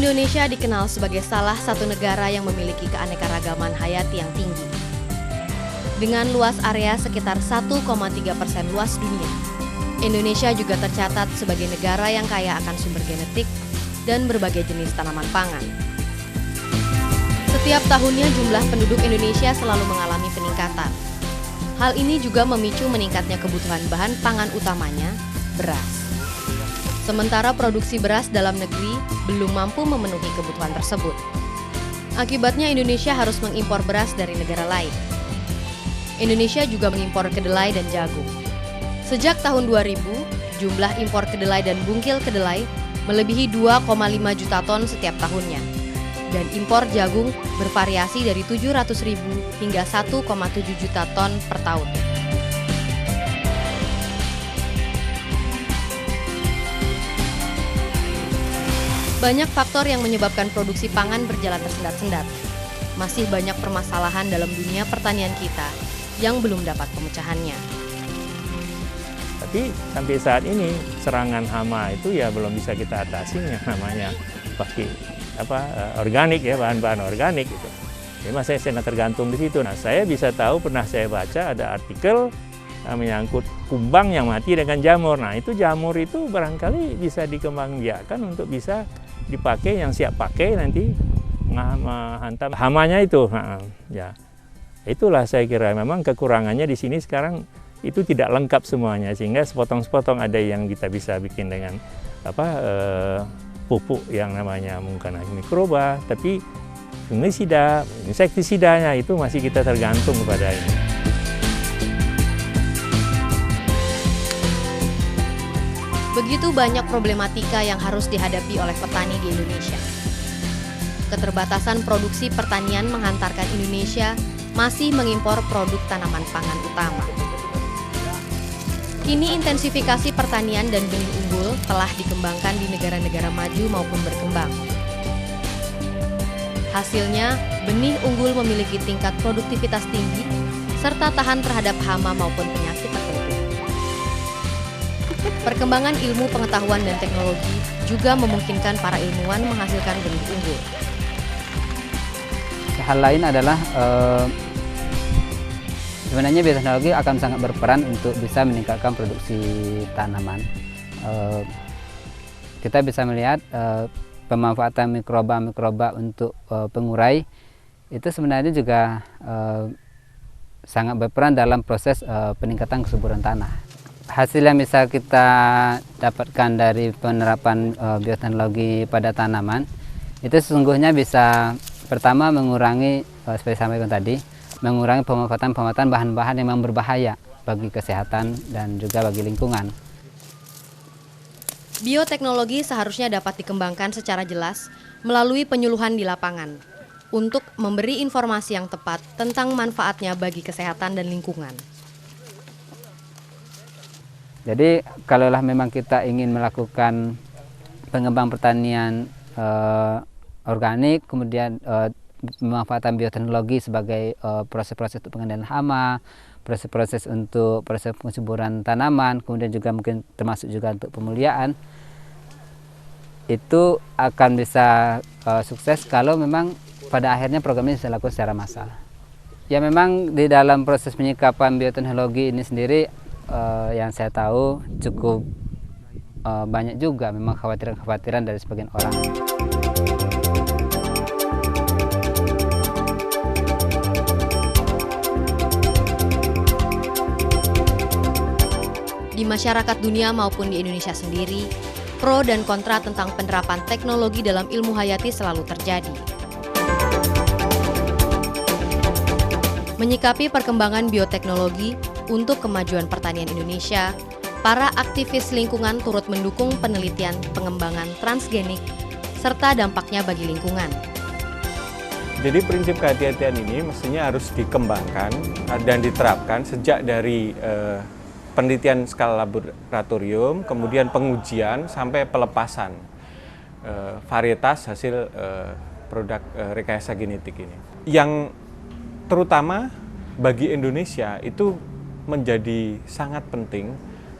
Indonesia dikenal sebagai salah satu negara yang memiliki keanekaragaman hayati yang tinggi. Dengan luas area sekitar 1,3% luas dunia, Indonesia juga tercatat sebagai negara yang kaya akan sumber genetik dan berbagai jenis tanaman pangan. Setiap tahunnya jumlah penduduk Indonesia selalu mengalami peningkatan. Hal ini juga memicu meningkatnya kebutuhan bahan pangan utamanya, beras. Sementara produksi beras dalam negeri belum mampu memenuhi kebutuhan tersebut. Akibatnya Indonesia harus mengimpor beras dari negara lain. Indonesia juga mengimpor kedelai dan jagung. Sejak tahun 2000, jumlah impor kedelai dan bungkil kedelai melebihi 2,5 juta ton setiap tahunnya. Dan impor jagung bervariasi dari 700.000 hingga 1,7 juta ton per tahun. Banyak faktor yang menyebabkan produksi pangan berjalan tersendat-sendat. Masih banyak permasalahan dalam dunia pertanian kita yang belum dapat pemecahannya. Tapi sampai saat ini serangan hama itu ya belum bisa kita atasi, yang namanya pakai organik ya, bahan-bahan organik gitu. Memang saya sangat tergantung di situ. Nah, saya bisa tahu, pernah saya baca ada artikel menyangkut kumbang yang mati dengan jamur. Nah, itu jamur itu barangkali bisa dikembangbiakkan untuk bisa dipakai, yang siap pakai nanti menghantam hamanya itu. Nah, ya. Itulah saya kira memang kekurangannya di sini sekarang itu tidak lengkap semuanya, sehingga sepotong-sepotong ada yang kita bisa bikin dengan pupuk yang namanya mungkin mikroba, tapi fungisida, insektisidanya itu masih kita tergantung kepada ini. Begitu banyak problematika yang harus dihadapi oleh petani di Indonesia. Keterbatasan produksi pertanian menghantarkan Indonesia masih mengimpor produk tanaman pangan utama. Kini intensifikasi pertanian dan benih unggul telah dikembangkan di negara-negara maju maupun berkembang. Hasilnya, benih unggul memiliki tingkat produktivitas tinggi serta tahan terhadap hama maupun penyakit tertentu. Perkembangan ilmu pengetahuan dan teknologi juga memungkinkan para ilmuwan menghasilkan benih unggul. Hal lain adalah sebenarnya bioteknologi akan sangat berperan untuk bisa meningkatkan produksi tanaman. Kita bisa melihat pemanfaatan mikroba untuk pengurai itu sebenarnya juga sangat berperan dalam proses peningkatan kesuburan tanah. Hasil yang bisa kita dapatkan dari penerapan bioteknologi pada tanaman itu sesungguhnya bisa pertama mengurangi, seperti sampaikan tadi, mengurangi pemanfaatan bahan-bahan yang memang berbahaya bagi kesehatan dan juga bagi lingkungan. Bioteknologi seharusnya dapat dikembangkan secara jelas melalui penyuluhan di lapangan untuk memberi informasi yang tepat tentang manfaatnya bagi kesehatan dan lingkungan. Jadi kalaulah memang kita ingin melakukan pengembang pertanian organik, kemudian pemanfaatan bioteknologi sebagai proses-proses untuk pengendalian hama, proses-proses untuk proses pensuburan tanaman, kemudian juga mungkin termasuk juga untuk pemuliaan, itu akan bisa sukses kalau memang pada akhirnya program ini bisa dilakukan secara massal. Ya memang di dalam proses penyikapan bioteknologi ini sendiri yang saya tahu cukup banyak juga memang kekhawatiran dari sebagian orang. Di masyarakat dunia maupun di Indonesia sendiri, pro dan kontra tentang penerapan teknologi dalam ilmu hayati selalu terjadi. Menyikapi perkembangan bioteknologi untuk kemajuan pertanian Indonesia, para aktivis lingkungan turut mendukung penelitian pengembangan transgenik serta dampaknya bagi lingkungan. Jadi prinsip kehati-hatian ini mestinya harus dikembangkan dan diterapkan sejak dari penelitian skala laboratorium, kemudian pengujian sampai pelepasan varietas hasil produk rekayasa genetik ini. Yang terutama bagi Indonesia itu menjadi sangat penting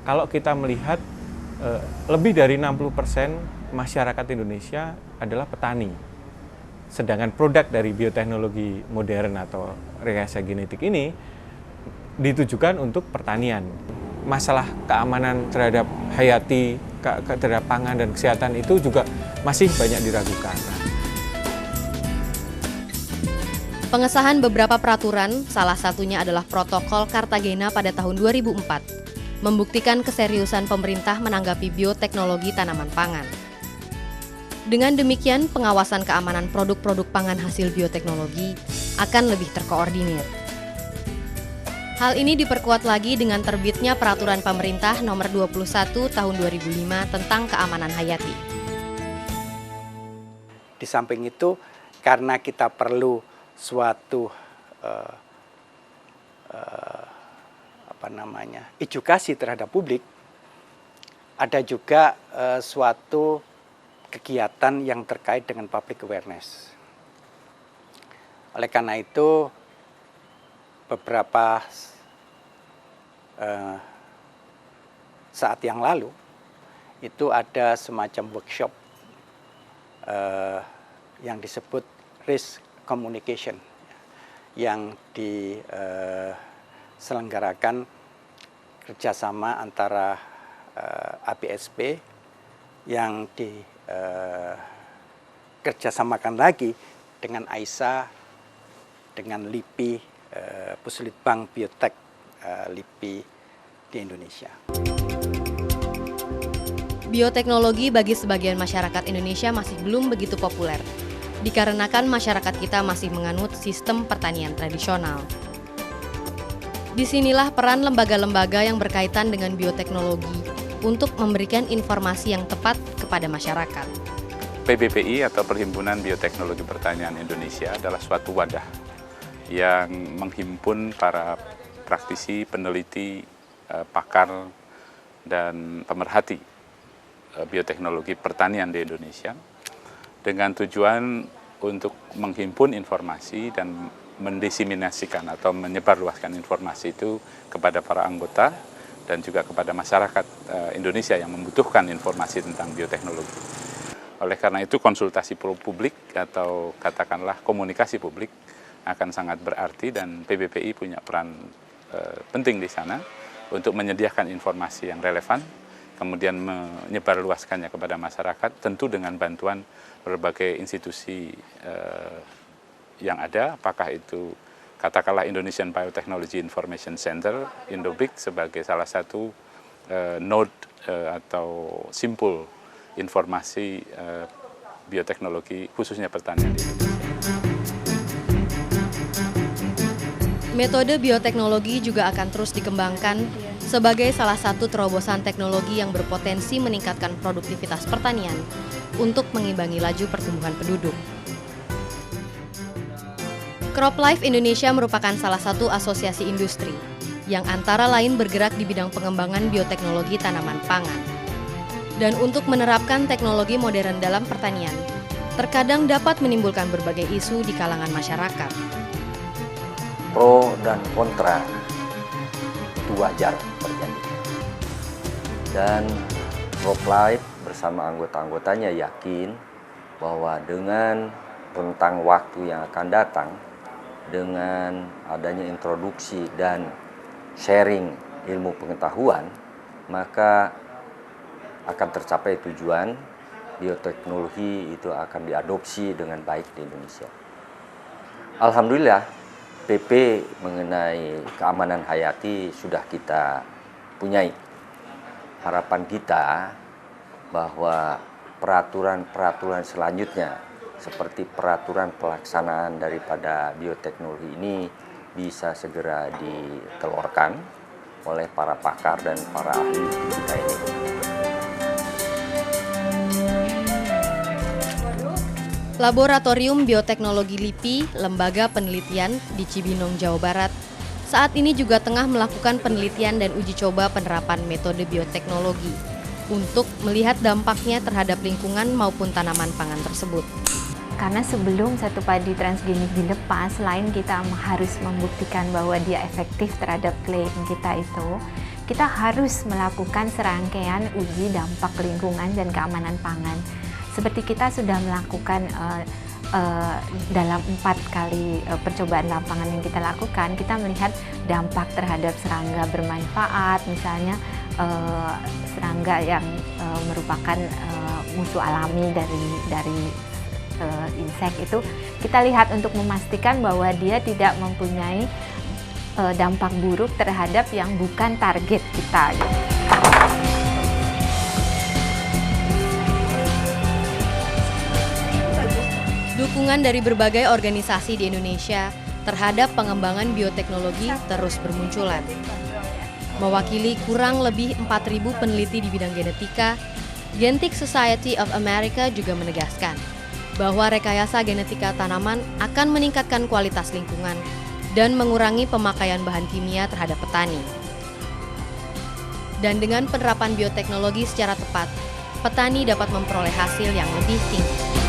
kalau kita melihat lebih dari 60% masyarakat Indonesia adalah petani. Sedangkan produk dari bioteknologi modern atau rekayasa genetik ini ditujukan untuk pertanian. Masalah keamanan terhadap hayati, terhadap pangan dan kesehatan itu juga masih banyak diragukan. Pengesahan beberapa peraturan, salah satunya adalah Protokol Cartagena pada tahun 2004, membuktikan keseriusan pemerintah menanggapi bioteknologi tanaman pangan. Dengan demikian, pengawasan keamanan produk-produk pangan hasil bioteknologi akan lebih terkoordinir. Hal ini diperkuat lagi dengan terbitnya Peraturan Pemerintah Nomor 21 Tahun 2005 tentang keamanan hayati. Di samping itu, karena kita perlu suatu edukasi terhadap publik, ada juga suatu kegiatan yang terkait dengan public awareness. Oleh karena itu, beberapa saat yang lalu itu ada semacam workshop yang disebut risk communication yang diselenggarakan kerjasama antara ABSP yang dikerjasamakan lagi dengan AISA, dengan LIPI, Puslitbang Biotek LIPI di Indonesia. Bioteknologi bagi sebagian masyarakat Indonesia masih belum begitu populer, dikarenakan masyarakat kita masih menganut sistem pertanian tradisional. Disinilah peran lembaga-lembaga yang berkaitan dengan bioteknologi untuk memberikan informasi yang tepat kepada masyarakat. PBPI atau Perhimpunan Bioteknologi Pertanian Indonesia adalah suatu wadah yang menghimpun para praktisi, peneliti, pakar, dan pemerhati bioteknologi pertanian di Indonesia dengan tujuan untuk menghimpun informasi dan mendesiminasikan atau menyebarluaskan informasi itu kepada para anggota dan juga kepada masyarakat Indonesia yang membutuhkan informasi tentang bioteknologi. Oleh karena itu konsultasi publik atau katakanlah komunikasi publik akan sangat berarti dan PBPI punya peran penting di sana untuk menyediakan informasi yang relevan, kemudian menyebarluaskannya kepada masyarakat, tentu dengan bantuan berbagai institusi yang ada, apakah itu katakanlah Indonesian Biotechnology Information Center, Indobic sebagai salah satu node atau simpul informasi bioteknologi khususnya pertanian di Indonesia. Metode bioteknologi juga akan terus dikembangkan sebagai salah satu terobosan teknologi yang berpotensi meningkatkan produktivitas pertanian untuk mengimbangi laju pertumbuhan penduduk. CropLife Indonesia merupakan salah satu asosiasi industri yang antara lain bergerak di bidang pengembangan bioteknologi tanaman pangan. Dan untuk menerapkan teknologi modern dalam pertanian, terkadang dapat menimbulkan berbagai isu di kalangan masyarakat. Pro dan kontra itu wajar terjadi. Dan CropLife bersama anggota-anggotanya yakin bahwa dengan rentang waktu yang akan datang, dengan adanya introduksi dan sharing ilmu pengetahuan, maka akan tercapai tujuan bioteknologi itu akan diadopsi dengan baik di Indonesia. Alhamdulillah, PP mengenai keamanan hayati sudah kita punyai. Harapan kita bahwa peraturan-peraturan selanjutnya seperti peraturan pelaksanaan daripada bioteknologi ini bisa segera ditelurkan oleh para pakar dan para ahli kita ini. Laboratorium Bioteknologi LIPI, lembaga penelitian di Cibinong, Jawa Barat, saat ini juga tengah melakukan penelitian dan uji coba penerapan metode bioteknologi untuk melihat dampaknya terhadap lingkungan maupun tanaman pangan tersebut. Karena sebelum satu padi transgenik dilepas, selain kita harus membuktikan bahwa dia efektif terhadap klaim kita itu, kita harus melakukan serangkaian uji dampak lingkungan dan keamanan pangan. Seperti kita sudah melakukan dalam 4 kali percobaan lapangan yang kita lakukan, kita melihat dampak terhadap serangga bermanfaat, misalnya serangga yang merupakan musuh alami dari insek itu, kita lihat untuk memastikan bahwa dia tidak mempunyai dampak buruk terhadap yang bukan target kita. Dukungan dari berbagai organisasi di Indonesia terhadap pengembangan bioteknologi terus bermunculan. Mewakili kurang lebih 4.000 peneliti di bidang genetika, Gentic Society of America juga menegaskan bahwa rekayasa genetika tanaman akan meningkatkan kualitas lingkungan dan mengurangi pemakaian bahan kimia terhadap petani. Dan dengan penerapan bioteknologi secara tepat, petani dapat memperoleh hasil yang lebih tinggi.